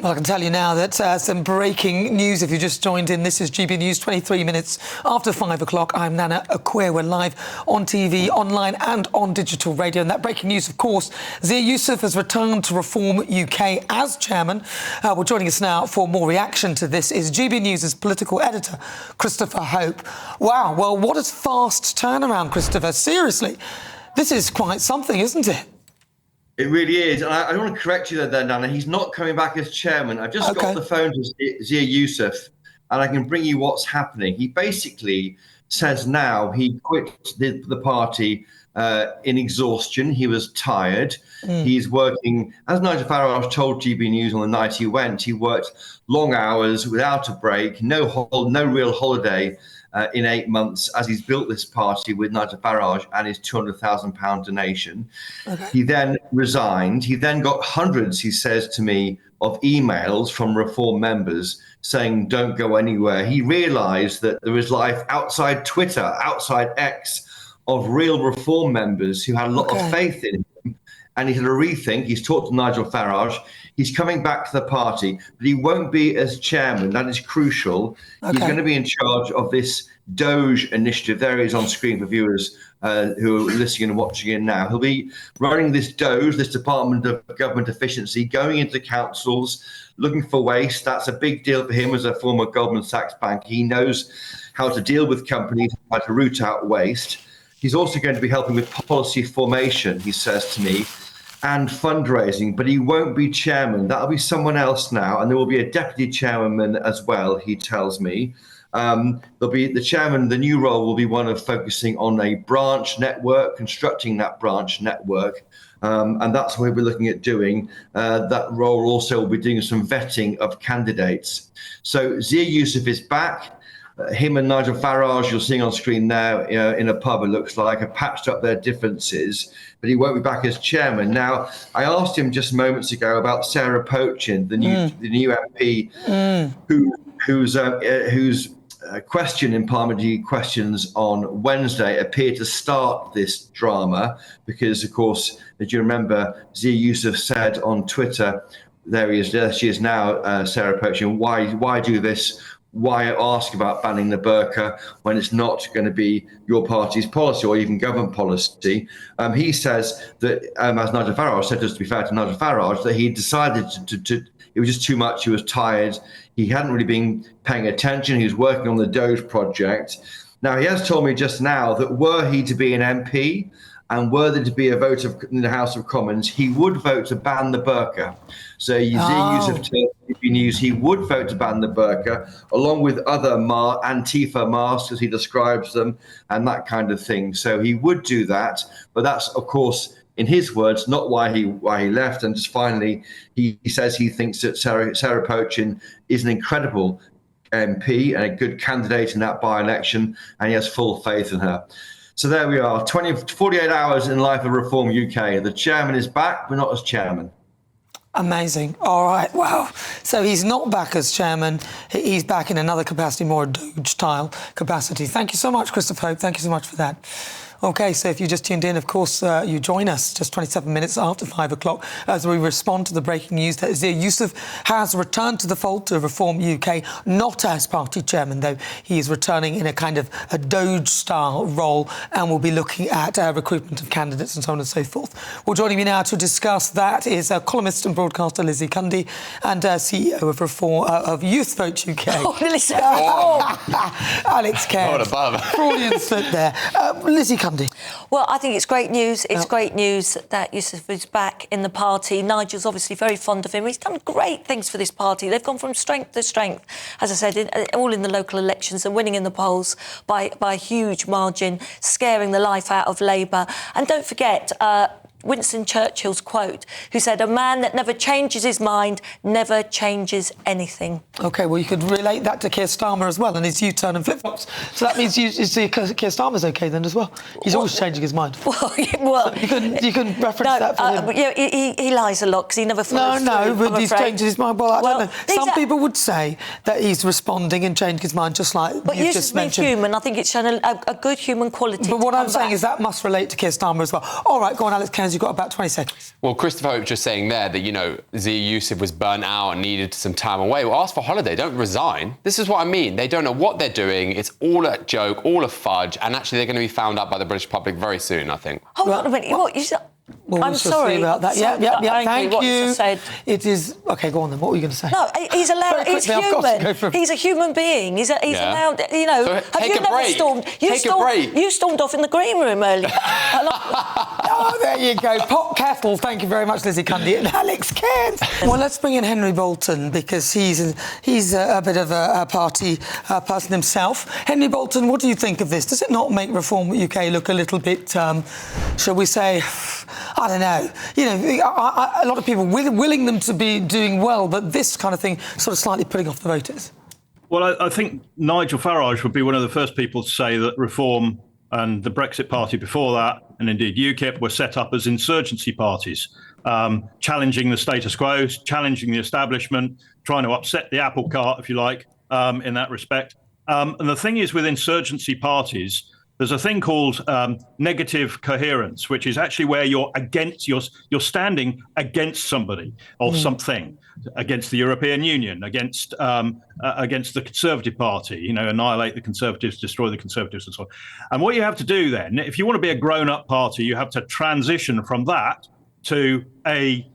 Well, I can tell you now that some breaking news. If you just joined in, this is GB News, 23 minutes after 5 o'clock. I'm Nana Akwe. We're live on TV, online and on digital radio. And that breaking news, of course, Zia Yusuf has returned to Reform UK as chairman. Well, joining us now for more reaction to this is GB News' political editor, Christopher Hope. Wow, well, what a fast turnaround, Christopher. Seriously, this is quite something, isn't it? It really is. And I want to correct you there, Nana. He's not coming back as chairman. I've just got the phone to Zia Yusuf, and I can bring you what's happening. He basically says now he quit the party in exhaustion. He was tired. He's working, as Nigel Farage told GB News on the night he went, he worked long hours without a break, no real holiday in 8 months as he's built this party with Nigel Farage and his £200,000 donation. He then resigned. He then got hundreds, he says to me, of emails from Reform members saying don't go anywhere. He realised that there was life outside Twitter, outside X, of real Reform members who had a lot of faith in him. And he had a rethink. He's talked to Nigel Farage. He's coming back to the party, but he won't be as chairman. That is crucial. He's going to be in charge of this Doge initiative. There he is on screen for viewers who are listening and watching in now. He'll be running this Doge, this Department of Government Efficiency, going into councils, looking for waste. That's a big deal for him as a former Goldman Sachs banker. He knows how to deal with companies, how to root out waste. He's also going to be helping with policy formation, he says to me, and fundraising, but he won't be chairman. That'll be someone else now, and there will be a deputy chairman as well, he tells me. There'll be the chairman, the new role will be one of focusing on a branch network, constructing that branch network, and that's what we'll be looking at doing. That role also will be doing some vetting of candidates. So Zia Yusuf is back. Him and Nigel Farage, you're seeing on screen now in a pub, it looks like, have patched up their differences, but he won't be back as chairman. Now, I asked him just moments ago about Sarah Pochin, the new MP, whose question in parliamentary questions on Wednesday appeared to start this drama because, of course, as you remember, Zia Yusuf said on Twitter, there she is now, Sarah Pochin, why do this? Why ask about banning the burqa when it's not going to be your party's policy or even government policy? He says that, as Nigel Farage said, just to be fair to Nigel Farage, that he decided to it was just too much. He was tired. He hadn't really been paying attention. He was working on the Doge project. Now, he has told me just now that were he to be an MP and were there to be a vote in the House of Commons, he would vote to ban the burqa. So Zia Yusuf told GB News he would vote to ban the burqa, along with other Antifa masks, as he describes them, and that kind of thing. So he would do that, but that's, of course, in his words, not why he left. And just finally, he says he thinks that Sarah Pochin is an incredible MP and a good candidate in that by-election, and he has full faith in her. So there we are, 48 hours in life of Reform UK. The chairman is back, but not as chairman. Amazing. All right. Wow. So he's not back as chairman. He's back in another capacity, more a Doge-style capacity. Thank you so much, Christopher Hope. Thank you so much for that. OK, so if you just tuned in, of course, you join us just 27 minutes after 5 o'clock as we respond to the breaking news that Zia Yusuf has returned to the fold to Reform UK, not as party chairman, though. He is returning in a kind of a Doge-style role and will be looking at recruitment of candidates and so on and so forth. Well, joining me now to discuss that is columnist and broadcaster Lizzie Cundy and CEO of Youth Vote UK. Alex Kerr. Not above. Freudian slip there. Lizzie Cundy. Well, I think it's great news. It's great news that Yusuf is back in the party. Nigel's obviously very fond of him. He's done great things for this party. They've gone from strength to strength, as I said, all in the local elections and winning in the polls by a huge margin, scaring the life out of Labour. And don't forget, Winston Churchill's quote, who said, "A man that never changes his mind never changes anything." OK, well, you could relate that to Keir Starmer as well and his U-turn and flip-flops. So that means you see Keir Starmer's OK then as well. He's always changing his mind. Well, you can reference that for him. He lies a lot because he never follows through, but he's changing his mind. Well, I don't know. Some people would say that he's responding and changing his mind, just like you just mentioned. But human. I think it's shown a good human quality. But what I'm saying is that must relate to Keir Starmer as well. All right, go on, Alex Kerr. headlines. You've got about 20 seconds. Well, Christopher Hope just saying there that, you know, Zia Yusuf was burnt out and needed some time away. Well, ask for holiday, don't resign. This is what I mean. They don't know what they're doing. It's all a joke, all a fudge, and actually they're going to be found out by the British public very soon, I think. Hold on a minute. What you said? Well, I'm sorry. See about that. Yeah. Thank what you. just said. It is... OK, go on then. What were you going to say? No, he's allowed... He's human. He's a human being. He's allowed... You know... So have you never stormed... Take a break. You stormed off in the green room earlier. Oh, there you go. Pot kettle. Thank you very much, Lizzie Cundy and Alex Cairns. Well, let's bring in Henry Bolton, because he's a bit of a party person himself. Henry Bolton, what do you think of this? Does it not make Reform UK look a little bit, shall we say... I don't know. You know, a lot of people willing them to be doing well, but this kind of thing sort of slightly putting off the voters. Well, I think Nigel Farage would be one of the first people to say that Reform and the Brexit Party before that, and indeed UKIP, were set up as insurgency parties, challenging the status quo, challenging the establishment, trying to upset the apple cart, if you like, in that respect. And the thing is, with insurgency parties, there's a thing called negative coherence, which is actually where you're standing against somebody or something, against the European Union, against the Conservative Party, you know, annihilate the Conservatives, destroy the Conservatives, and so on. And what you have to do then, if you want to be a grown-up party, you have to transition from that to a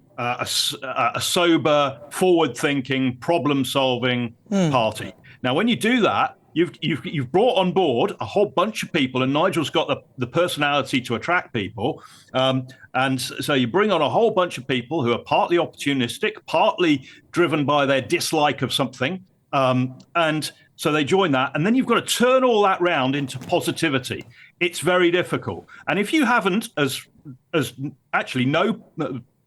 sober, forward-thinking, problem-solving party. Now, when you do that, You've brought on board a whole bunch of people, and Nigel's got the personality to attract people. And so you bring on a whole bunch of people who are partly opportunistic, partly driven by their dislike of something. And so they join that. And then you've got to turn all that round into positivity. It's very difficult. And if you haven't, as actually no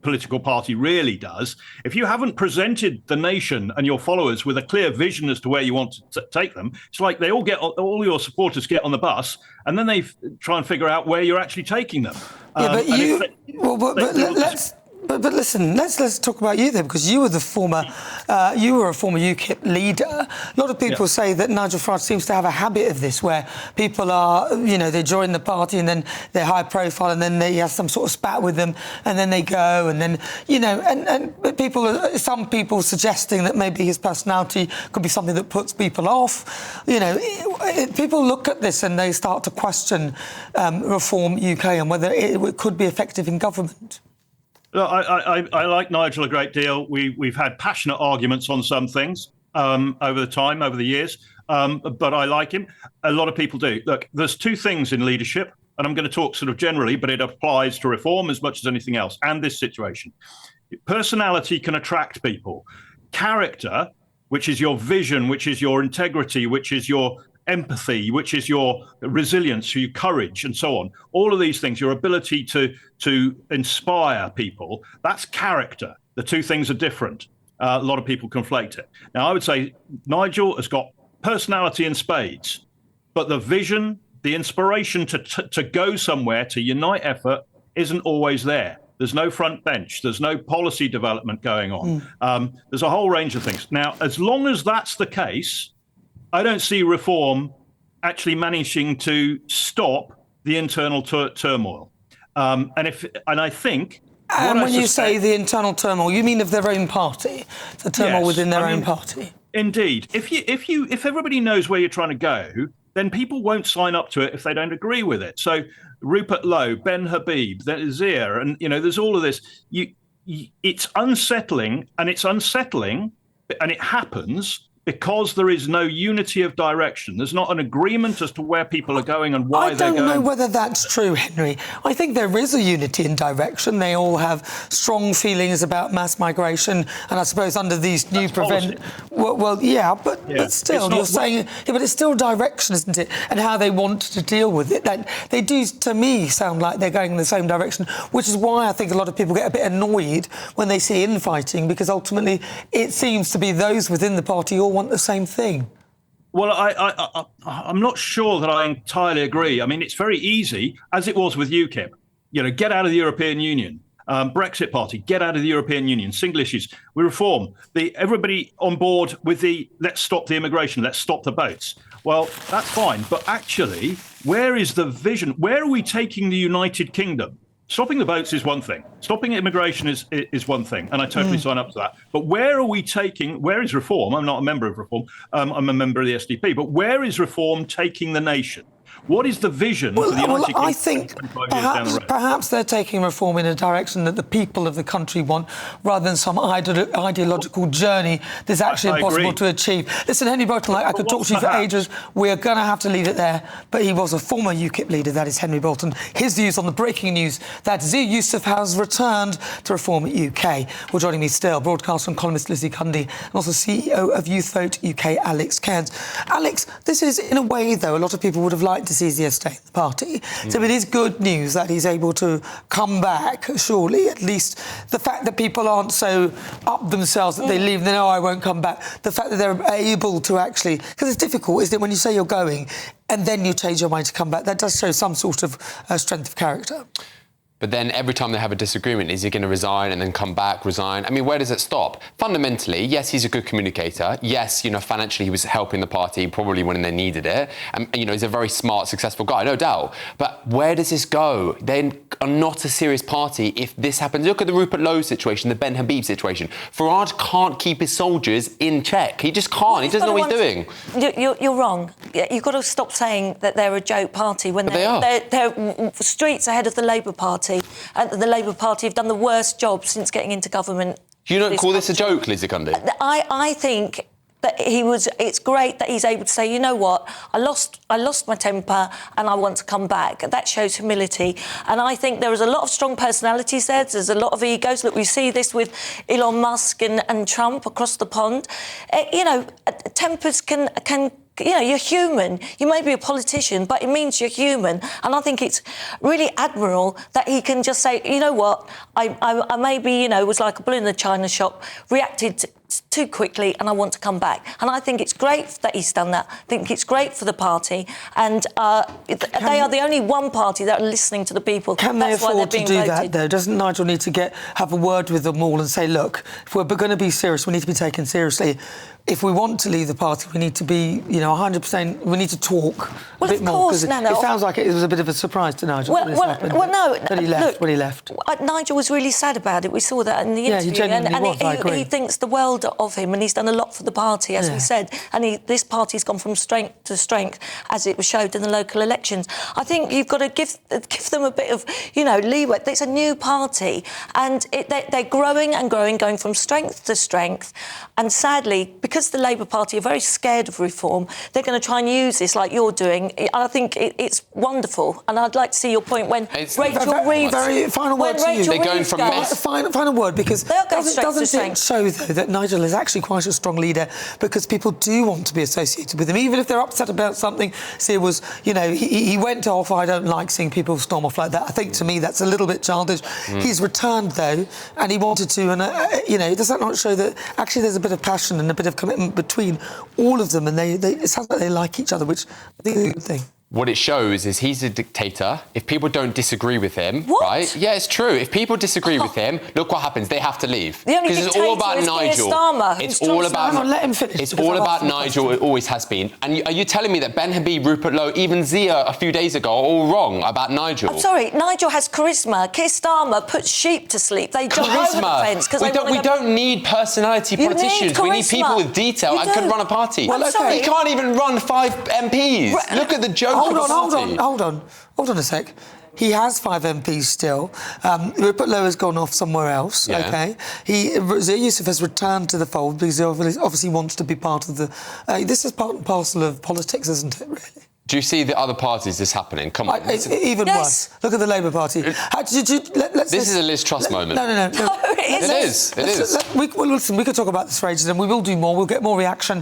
political party really does, if you haven't presented the nation and your followers with a clear vision as to where you want to take them, it's like all your supporters get on the bus and then they try and figure out where you're actually taking them. But listen, let's talk about you then, because you were a former UKIP leader. A lot of people say that Nigel Farage seems to have a habit of this, where people are, you know, they join the party and then they're high profile and then they have some sort of spat with them and then they go and then, you know, and some people suggesting that maybe his personality could be something that puts people off. You know, people look at this and they start to question Reform UK and whether it could be effective in government. Look, I like Nigel a great deal. We've had passionate arguments on some things over the years, but I like him. A lot of people do. Look, there's two things in leadership, and I'm going to talk sort of generally, but it applies to Reform as much as anything else, and this situation. Personality can attract people. Character, which is your vision, which is your integrity, which is your empathy, which is your resilience, your courage, and so on. All of these things, your ability to inspire people, that's character. The two things are different. A lot of people conflate it. Now, I would say Nigel has got personality in spades, but the vision, the inspiration to go somewhere, to unite effort, isn't always there. There's no front bench. There's no policy development going on. There's a whole range of things. Now, as long as that's the case, I don't see Reform actually managing to stop the internal turmoil. And I think... And when you say the internal turmoil, you mean of their own party? The turmoil within their own party? Indeed. If everybody knows where you're trying to go, then people won't sign up to it if they don't agree with it. So Rupert Lowe, Ben Habib, Zia, and, you know, there's all of this. It's unsettling, and it happens because there is no unity of direction. There's not an agreement as to where people are going and why they're going. I don't know whether that's true, Henry. I think there is a unity in direction. They all have strong feelings about mass migration, and I suppose under these new but still, you're saying, but it's still direction, isn't it? And how they want to deal with it. They do, to me, sound like they're going in the same direction, which is why I think a lot of people get a bit annoyed when they see infighting, because ultimately it seems to be those within the party all want the same thing. Well, I'm not sure that I entirely agree. I mean, it's very easy, as it was with UKIP, you know, get out of the European Union. Brexit Party, get out of the European Union. Single issues. We reform. Everybody on board with let's stop the immigration, let's stop the boats. Well, that's fine. But actually, where is the vision? Where are we taking the United Kingdom? Stopping the boats is one thing. Stopping immigration is one thing, and I totally sign up to that. But where is reform? I'm not a member of reform. I'm a member of the SDP. But where is reform taking the nation? What is the vision for the United Kingdom? I think perhaps they're taking reform in a direction that the people of the country want, rather than some ideological journey that's actually impossible to achieve. Listen, Henry Bolton, I could talk to you for ages. We're going to have to leave it there. But he was a former UKIP leader, that is Henry Bolton. His views on the breaking news that Zia Yusuf has returned to Reform UK. Well, joining me still, broadcaster and columnist Lizzie Cundy, and also CEO of Youth Vote UK, Alex Cairns. Alex, this is, in a way, though, a lot of people would have liked to see Zia stay in the party. So it is good news that he's able to come back, surely. At least the fact that people aren't so up themselves that they leave and they know, I won't come back. The fact that they're able to actually... Because it's difficult, isn't it, when you say you're going and then you change your mind to come back. That does show some sort of strength of character. But then every time they have a disagreement, is he going to resign and then come back, resign? I mean, where does it stop? Fundamentally, yes, he's a good communicator. Yes, financially he was helping the party probably when they needed it. And, he's a very smart, successful guy, no doubt. But where does this go? They are not a serious party if this happens. Look at the Rupert Lowe situation, the Ben Habib situation. Farage can't keep his soldiers in check. He just can't. He doesn't know what he's doing. You're wrong. You've got to stop saying that they're a joke party when they're streets ahead of the Labour Party. And the Labour Party have done the worst job since getting into government. You don't call this a joke, Lizzie Cundy? I think that it's great that he's able to say, you know what, I lost my temper and I want to come back. That shows humility. And I think there is a lot of strong personalities there. There's a lot of egos. Look, we see this with Elon Musk and Trump across the pond. Tempers can you're human. You may be a politician, but it means you're human. And I think it's really admirable that he can just say, you know what, I maybe, was like a bull in the china shop, reacted too quickly and I want to come back. And I think it's great that he's done that. I think it's great for the party. And they are the only one party that are listening to the people. Can they afford to do that, though? Doesn't Nigel need to have a word with them all and say, look, if we're going to be serious, we need to be taken seriously. If we want to leave the party, we need to be, 100%, we need to talk a bit more. Because it sounds like it was a bit of a surprise to Nigel that he left when he left. Nigel was really sad about it. We saw that in the interview. He genuinely was, I agree. He thinks the world of him, and he's done a lot for the party, as we said. And this party's gone from strength to strength, as it was showed in the local elections. I think you've got to give them a bit of, leeway. It's a new party, and they're growing and growing, going from strength to strength. And sadly, because the Labour Party are very scared of reform, they're going to try and use this like you're doing. I think it's wonderful, and I'd like to see your point when Rachel Reeves... Final word to you. They're going from final word, because doesn't it show, though, that Nigel is actually quite a strong leader, because people do want to be associated with him, even if they're upset about something. See, it was, he went off, I don't like seeing people storm off like that. I think, to me, that's a little bit childish. He's returned, though, and he wanted to, and, does that not show that actually there's a bit of passion and a bit of commitment between all of them, and it sounds like they like each other, which I think is a good thing. What it shows is he's a dictator. If people don't disagree with him, what? Right? Yeah, it's true. If people disagree with him, look what happens. They have to leave. The only dictator it's all about is Nigel. It's all about... Let him finish. It's all about Nigel. It always has been. And are you telling me that Ben Habib, Rupert Lowe, even Zia a few days ago are all wrong about Nigel? I'm sorry. Nigel has charisma. Keir Starmer puts sheep to sleep. They jump over the fence. We don't need personality politicians. We need people with detail and could run a party. Well, he can't even run 5 MPs. Look at the joke of the party. Hold on a sec. He has 5 MPs still. Rupert Lowe has gone off somewhere else, OK? Zia Yusuf has returned to the fold because he obviously wants to be part of the... this is part and parcel of politics, isn't it, really? Do you see the other parties this happening? Come on. It's even worse. Look at the Labour Party. This is a Liz Truss moment. No. It is. Listen, we could talk about this for ages, and we will do more. We'll get more reaction.